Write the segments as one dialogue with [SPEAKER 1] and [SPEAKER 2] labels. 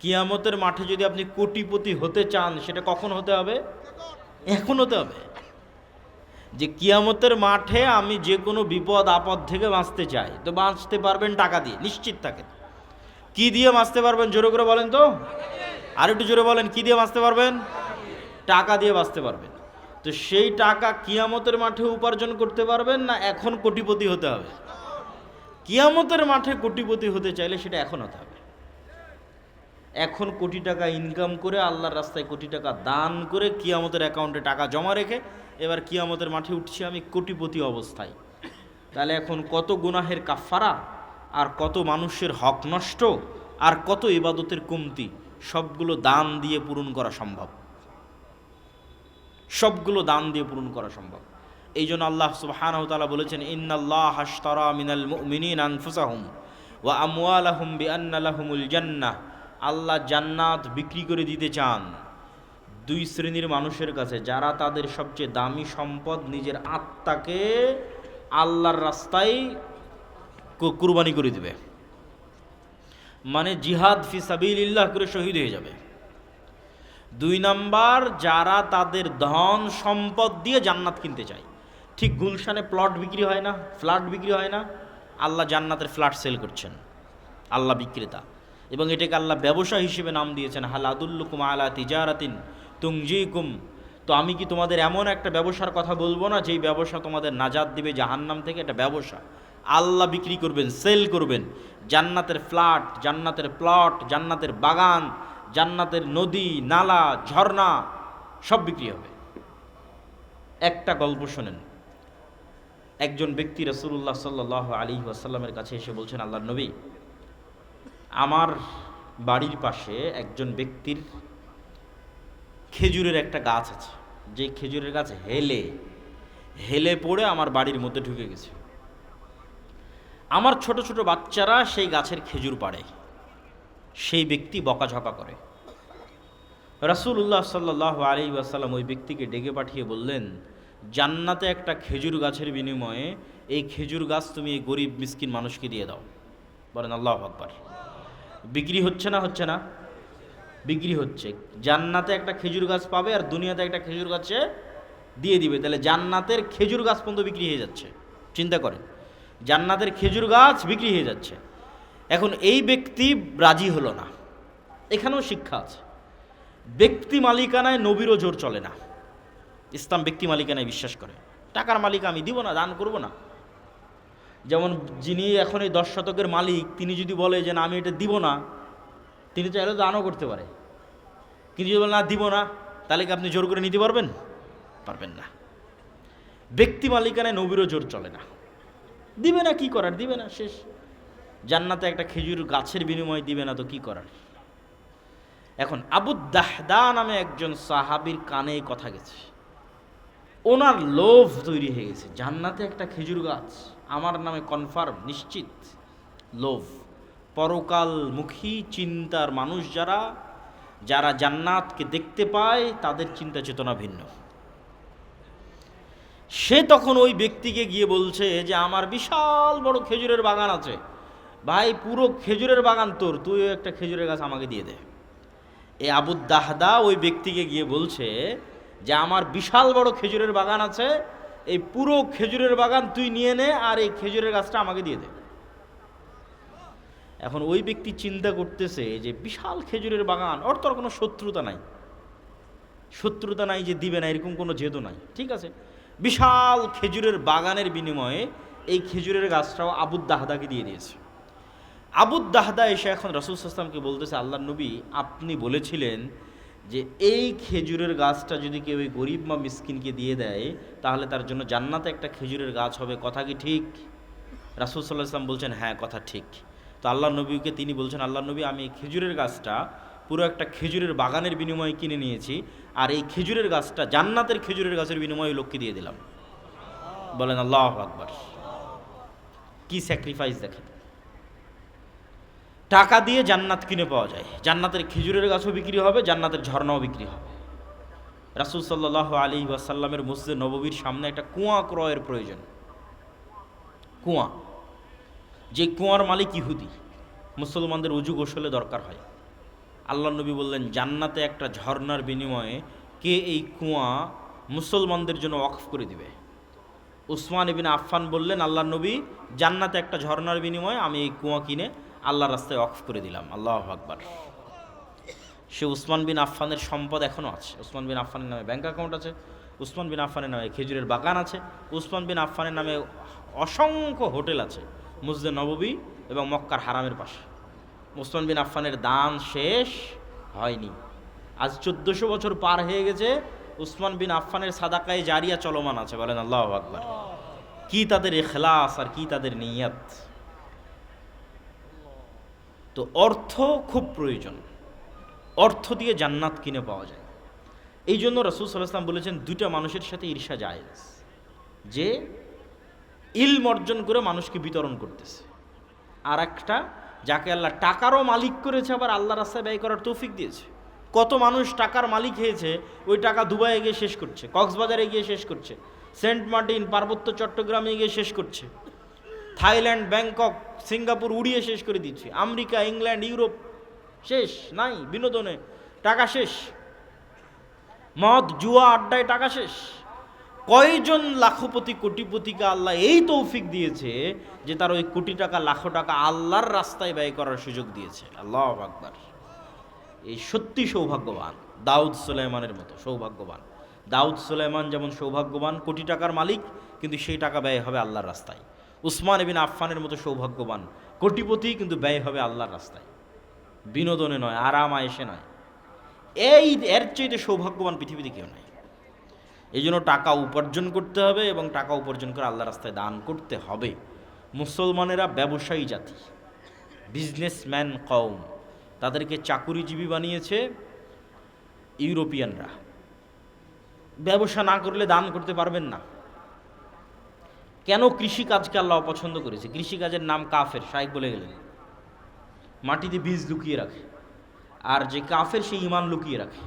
[SPEAKER 1] কিয়ামতের মাঠে যদি আপনি কোটিপতি হতে চান, সেটা কখন হতে হবে? এখন হতে হবে। যে কিয়ামতের মাঠে আমি যে কোনো বিপদ আপদ থেকে বাঁচতে চাই, তো বাঁচতে পারবেন টাকা দিয়ে, নিশ্চিত থাকেন। কি দিয়ে বাঁচতে পারবেন জোরে করে বলেন তো, আর একটু জোরে বলেন, কি দিয়ে বাঁচতে পারবেন? টাকা দিয়ে বাঁচতে পারবেন। তো সেই টাকা কিয়ামতের মাঠে উপার্জন করতে পারবেন না এখন কোটিপতি হতে হবে? কিয়ামতের মাঠে কোটিপতি হতে চাইলে সেটা এখন হতে হবে। এখন কোটি টাকা ইনকাম করে আল্লাহর রাস্তায় কোটি টাকা দান করে কিয়ামতের অ্যাকাউন্টে টাকা জমা রেখে এবার কিয়ামতের মাঠে উঠছি আমি কোটিপতি অবস্থায়। তাহলে এখন কত গুনাহের কাফারা, আর কত মানুষের হক নষ্ট, আর কত ইবাদতের কমতি, সবগুলো দান দিয়ে পূরণ করা সম্ভব। সবগুলো দান দিয়ে পূরণ করা সম্ভব। এই জন্য আল্লাহ সুবহানাহু ওয়া তাআলা বলেছেন, ইন্নাল্লাহা আশতারা মিনাল মুমিনিনা আনফুসাহুম ওয়া আমওয়ালাহুম বিআন্না লাহুমুল জান্নাহ। আল্লাহ জান্নাত বিক্রি করে দিতে চান দুই শ্রেণীর মানুষের কাছে, যারা তাদের সবচেয়ে দামি সম্পদ নিজের আত্মাকে আল্লাহর রাস্তায় কুরবানি করে দিবে, মানে জিহাদ ফি সাবিলিল্লাহ করে শহীদ হয়ে যাবে। দুই নাম্বার, যারা তাদের ধন সম্পদ দিয়ে জান্নাত কিনতে চায়। ঠিক গুলশানে প্লট বিক্রি হয় না, ফ্ল্যাট বিক্রি হয় না, আল্লাহ জান্নাতের ফ্ল্যাট সেল করছেন, আল্লাহ বিক্রেতা। এবং এটাকে আল্লাহ ব্যবসা হিসেবে নাম দিয়েছেন, হাল আদুল্লুকুম আলা তিজারাতিন তুনজিকুম। তো আমি কি তোমাদের এমন একটা ব্যবসার কথা বলবো না যেই ব্যবসা তোমাদের নাজাত দিবে জাহান্নাম থেকে? এটা ব্যবসা, আল্লাহ বিক্রি করবেন, সেল করবেন। জান্নাতের ফ্ল্যাট, জান্নাতের প্লট, জান্নাতের বাগান, জান্নাতের নদী নালা ঝর্ণা সব বিক্রি হবে। একটা গল্প শোনেন। একজন ব্যক্তি রাসূলুল্লাহ সাল্লাল্লাহু আলাইহি ওয়াসাল্লামের কাছে এসে বলছেন, আল্লাহর নবী, আমার বাড়ির পাশে একজন ব্যক্তির খেজুরের একটা গাছ আছে, যে খেজুরের গাছ হেলে হেলে পড়ে আমার বাড়ির মধ্যে ঢুকে গেছে। আমার ছোট ছোট বাচ্চারা সেই গাছের খেজুর পাড়ে, সেই ব্যক্তি বকাঝকা করে। রাসূলুল্লাহ সাল্লাল্লাহু আলাইহি ওয়াসাল্লাম ওই ব্যক্তিকে ডেকে পাঠিয়ে বললেন, জান্নাতে একটা খেজুর গাছের বিনিময়ে এই খেজুর গাছ তুমি এই গরিব মিসকিন মানুষকে দিয়ে দাও। বলেন আল্লাহু আকবার। বিক্রি হচ্ছে না? হচ্ছে না? বিক্রি হচ্ছে। জান্নাতে একটা খেজুর গাছ পাবে আর দুনিয়াতে একটা খেজুর গাছে দিয়ে দিবে, তাহলে জান্নাতের খেজুর গাছ পর্যন্ত বিক্রি হয়ে যাচ্ছে। চিন্তা করেন, জান্নাতের খেজুর গাছ বিক্রি হয়ে যাচ্ছে। এখন এই ব্যক্তি রাজি হলো না। এখানেও শিক্ষা আছে। ব্যক্তি মালিকানায় নবীরও জোর চলে না। ইসলাম ব্যক্তি মালিকানায় বিশ্বাস করে। টাকার মালিক আমি, দিব না, দান করব না। যেমন যিনি এখন এই 10 শতকের মালিক, তিনি যদি বলে যে না আমি এটা দিব না, তিনি চাইলে দানও করতে পারে। কিন্তু যদি বলে না দিব না, তাহলে কি আপনি জোর করে নিতে পারবেন? পারবেন না। ব্যক্তি মালিকানায় নবীরও জোর চলে না। দিবে না, কি করার? দিবে না, শেষ। জান্নাতে একটা খেজুর গাছের বিনিময়ে দিবে না তো কি করার? এখন আবু দাহদা নামে একজন সাহাবীর কানে এই কথা গেছে। ওনার লোভ তৈরি হয়ে গেছে, জান্নাতে একটা খেজুর গাছ আমার নামে কনফার্ম, নিশ্চিত। লোভ, পরকালমুখী চিন্তার মানুষ যারা, যারা জান্নাতকে দেখতে পায়, তাদের চিন্তা চেতনা ভিন্ন। সে তখন ওই ব্যক্তিকে গিয়ে বলছে যে আমার বিশাল বড় খেজুরের বাগান আছে, ভাই পুরো খেজুরের বাগান তোর, তুইও একটা খেজুরের গাছ আমাকে দিয়ে দে। এই আবু দাহদা ওই ব্যক্তিকে গিয়ে বলছে যে আমার বিশাল বড় খেজুরের বাগান আছে, এই পুরো খেজুরের বাগান তুই নিয়ে নে আর এই খেজুরের গাছটা আমাকে দিয়ে দে। এখন ওই ব্যক্তি চিন্তা করতেছে যে বিশাল খেজুরের বাগান, ওর তোর কোনো শত্রুতা নাই, শত্রুতা নাই যে দিবে না, এরকম কোনো জেদও নাই। ঠিক আছে, বিশাল খেজুরের বাগানের বিনিময়ে এই খেজুরের গাছটাও আবু দাহদাকে দিয়ে দিয়েছে। আবু দাহদা এসে এখন রাসূল সাল্লাল্লাহু আলাইহি ওয়াসাল্লামকে বলতেছে, আল্লাহর নবী আপনি বলেছিলেন যে এই খেজুরের গাছটা যদি কেউ এই গরিব বা মিসকিনকে দিয়ে দেয় তাহলে তার জন্য জান্নাতে একটা খেজুরের গাছ হবে, কথা কি ঠিক? রাসূল সাল্লাল্লাহু আলাইহি ওয়াসাল্লাম বলছেন হ্যাঁ, কথা ঠিক। তো আল্লাহর নবীকে তিনি বলছেন, আল্লাহর নবী আমি এই খেজুরের গাছটা পুরো একটা খেজুরের বাগানের বিনিময়ে কিনে নিয়েছি, আর এই খেজুরের গাছটা জান্নাতের খেজুরের গাছের বিনিময়ে লোককে দিয়ে দিলাম। বলেন আল্লাহু আকবার। কি স্যাক্রিফাইস দেখেন। টাকা দিয়ে জান্নাত কিনে পাওয়া যায়, জান্নাতের খেজুরের গাছও বিক্রি হবে, জান্নাতের ঝর্ণাও বিক্রি হবে। রাসূল সাল্লাল্লাহু আলাইহি ওয়াসাল্লামের মসজিদে নববীর সামনে একটা কুয়া ক্রয়ের প্রয়োজন। কুয়া, যে কুয়ার মালিক ইহুদি, মুসলমানদের উজু গোসলে দরকার হয়। আল্লাহ নবী বললেন, জান্নাতে একটা ঝর্ণার বিনিময়ে কে এই কুয়া মুসলমানদের জন্য ওয়াকফ করে দিবে? উসমান ইবিন আফফান বললেন, আল্লাহ নবী, জান্নাতে একটা ঝর্ণার বিনিময়ে আমি এই কুয়া কিনে আল্লাহর রাস্তায় ওয়াকফ করে দিলাম। আল্লাহু আকবার। সে উসমান বিন আফফানের সম্পদ এখনও আছে। উসমান বিন আফফানের নামে ব্যাংক অ্যাকাউন্ট আছে, উসমান বিন আফফানের নামে খেজুরের বাগান আছে, উসমান বিন আফফানের নামে অসংখ্য হোটেল আছে মসজিদে নববী এবং মক্কার হারামের পাশে। উসমান বিন আফফানের দান শেষ হয়নি। আজ 1400 বছর পার হয়ে গেছে, উসমান বিন আফফানের সাদাকায়ে জারিয়া চলমান আছে। বলেন আল্লাহু আকবার। কি তাদের ইখলাস আর কি তাদের নিয়ত! তো অর্থ খুব প্রয়োজন, অর্থ দিয়ে জান্নাত কিনে পাওয়া যায়। এই জন্য রাসূল সাল্লাল্লাহু আলাইহি ওয়াসাল্লাম বলেছেন, দুইটা মানুষের সাথে ঈর্ষা জায়েজ, যে ইলম অর্জন করে মানুষকে বিতরণ করতেছে, আর একটা যাকে আল্লাহ টাকারও মালিক করেছে, আবার আল্লাহ রাস্তায় ব্যয় করার তৌফিক দিয়েছে। কত মানুষ টাকার মালিক হয়েছে, ওই টাকা দুবাইয়ে গিয়ে শেষ করছে, কক্সবাজারে গিয়ে শেষ করছে, সেন্ট মার্টিন, পার্বত্য চট্টগ্রামে গিয়ে শেষ করছে, থাইল্যান্ড, ব্যাংকক, সিঙ্গাপুর উড়িয়ে শেষ করে দিচ্ছে, আমেরিকা, ইংল্যান্ড, ইউরোপ শেষ নাই, বিনোদনে টাকা শেষ, মদ জুয়া আড্ডায় টাকা শেষ। কয়জন লাখপতি কোটিপতিকে আল্লাহ এই তৌফিক দিয়েছে যে তার ওই কোটি টাকা লাখো টাকা আল্লাহর রাস্তায় ব্যয় করার সুযোগ দিয়েছে। আল্লাহু আকবার। এই সত্যি সৌভাগ্যবান, দাউদ সুলাইমানের মতো সৌভাগ্যবান। দাউদ সুলাইমান যেমন সৌভাগ্যবান, কোটি টাকার মালিক, কিন্তু সেই টাকা ব্যয় হবে আল্লাহর রাস্তায়। উসমান ইবিন আফফানের মতো সৌভাগ্যবান, কোটিপতি, কিন্তু ব্যয় হবে আল্লাহর রাস্তায়, বিনোদনে নয়, আরাম আয়েশে নয়। এর চাইতে সৌভাগ্যবান পৃথিবীতে কেউ নাই। এই জন্য টাকা উপার্জন করতে হবে এবং টাকা উপার্জন করে আল্লাহর রাস্তায় দান করতে হবে। মুসলমানেরা ব্যবসায়ী জাতি, বিজনেসম্যান কওম। তাদেরকে চাকুরিজীবী বানিয়েছে ইউরোপিয়ানরা। ব্যবসা না করলে দান করতে পারবেন না। কেন কৃষিকাজকে আল্লাহ অপছন্দ করেছে? কৃষিকাজের নাম কাফের, শাইখ বলে গেলেন। মাটিতে বীজ লুকিয়ে রাখে, আর যে কাফের সে ঈমান লুকিয়ে রাখে,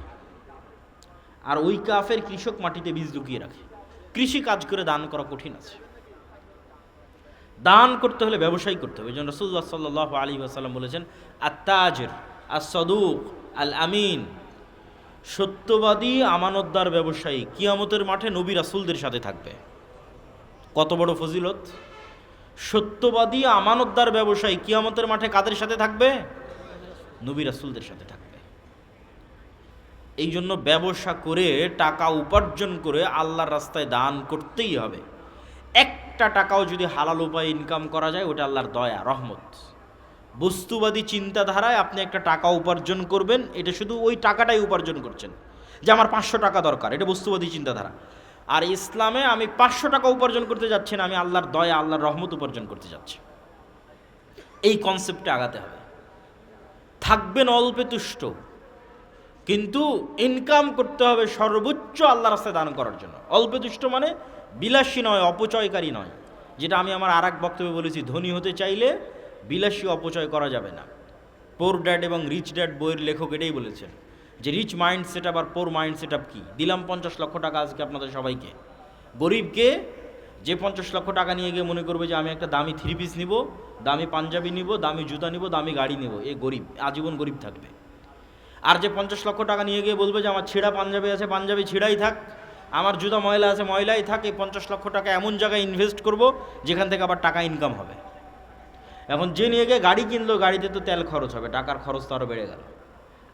[SPEAKER 1] আর ওই কাফের কৃষক মাটিতে বীজ লুকিয়ে রাখে। কৃষি কাজ করে দান করা কঠিন আছে। দান করতে হলে ব্যবসায়ী করতে হবে। এই জন্য রাসূলুল্লাহ সাল্লাল্লাহু আলাইহি ওয়াসাল্লাম বলেছেন, আত-তাজির আস-সাদুক আল-আমিন, সত্যবাদী আমানতদার ব্যবসায়ী কিয়ামতের মাঠে নবী রাসূলদের সাথে থাকবে। কত বড় ফজিলত! সত্যবাদী আমানতদার ব্যবসায়ী কিয়ামতের মাঠে কাদের সাথে থাকবে? নবী রাসূলদের সাথে থাকবে। এই জন্য ব্যবসা করে টাকা উপার্জন করে আল্লাহর রাস্তায় দান করতেই হবে। একটা টাকাও যদি হালাল উপায়ে ইনকাম করা যায়, ওটা আল্লাহর দয়া, রহমত। বস্তুবাদী চিন্তাধারায় আপনি একটা টাকা উপার্জন করবেন, এটা শুধু ওই টাকাটাই উপার্জন করছেন, যে আমার 500 টাকা দরকার, এটা বস্তুবাদী চিন্তাধারা। আর ইসলামে আমি 500 টাকা উপার্জন করতে যাচ্ছি না, আমি আল্লাহর দয়া, আল্লাহর রহমত উপার্জন করতে যাচ্ছি। এই কনসেপ্টে আগাতে হবে। থাকবেন অল্পে তুষ্ট, কিন্তু ইনকাম করতে হবে সর্বোচ্চ আল্লাহর রাস্তায় দান করার জন্য। অল্পে তুষ্ট মানে বিলাসী নয়, অপচয়কারী নয়। যেটা আমি আমার আর এক বক্তব্যে বলেছি, ধনী হতে চাইলে বিলাসী অপচয় করা যাবে না। পোর ড্যাড এবং রিচ ড্যাড বইয়ের লেখক এটাই বলেছেন, যে রিচ মাইন্ড সেট আপ আর পোর মাইন্ড সেট আপ কী। দিলাম 50 লক্ষ টাকা আজকে আপনাদের সবাইকে। গরিবকে, যে 50 লক্ষ টাকা নিয়ে গিয়ে মনে করবে যে আমি একটা দামি 3 পিস নিব, দামি পাঞ্জাবি নিব, দামি জুতা নিব, দামি গাড়ি নিব, এ গরিব, আজীবন গরিব থাকবে। আর যে 50 লক্ষ টাকা নিয়ে গিয়ে বলবে যে আমার ছেঁড়া পাঞ্জাবি আছে, পাঞ্জাবি ছেঁড়াই থাক, আমার জুতা ময়লা আছে, ময়লাই থাক, এই 50 লক্ষ টাকা এমন জায়গায় ইনভেস্ট করব যেখান থেকে আবার টাকা ইনকাম হবে। এখন যে নিয়ে গিয়ে গাড়ি কিনলো, গাড়িতে তো তেল খরচ হবে, টাকার খরচ তো আরও বেড়ে গেল।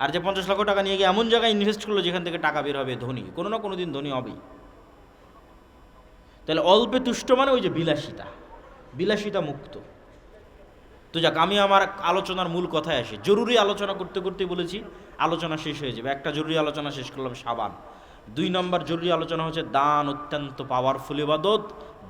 [SPEAKER 1] আর যে 50 লক্ষ টাকা নিয়ে গিয়ে এমন জায়গায় ইনভেস্ট করলো যেখান থেকে টাকা বের হবে, ধনী, কোনো না কোনো দিন ধনী হবেই। তাহলে অল্পে তুষ্ট মানে ওই যে বিলাসিতা, বিলাসিতা মুক্ত। তো যাক, আমি আমার আলোচনার মূল কথায় আসি। জরুরি আলোচনা করতে করতে বলেছি আলোচনা শেষ হয়ে যাবে। একটা জরুরি আলোচনা শেষ করলাম, সাবান। 2 নম্বর জরুরি আলোচনা হচ্ছে দান অত্যন্ত পাওয়ারফুল ইবাদত।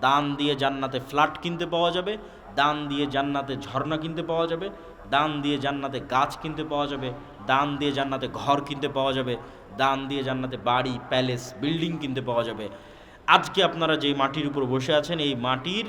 [SPEAKER 1] দান দিয়ে জান্নাতে ফ্ল্যাট কিনতে পাওয়া যাবে, দান দিয়ে জান্নাতে ঝর্ণা কিনতে পাওয়া যাবে, দান দিয়ে জান্নাতে গাছ কিনতে পাওয়া যাবে, দান দিয়ে জান্নাতে ঘর কিনতে পাওয়া যাবে, দান দিয়ে জান্নাতে বাড়ি, প্যালেস, বিল্ডিং কিনতে পাওয়া যাবে। আজকে আপনারা যেই মাটির উপর বসে আছেন, এই মাটির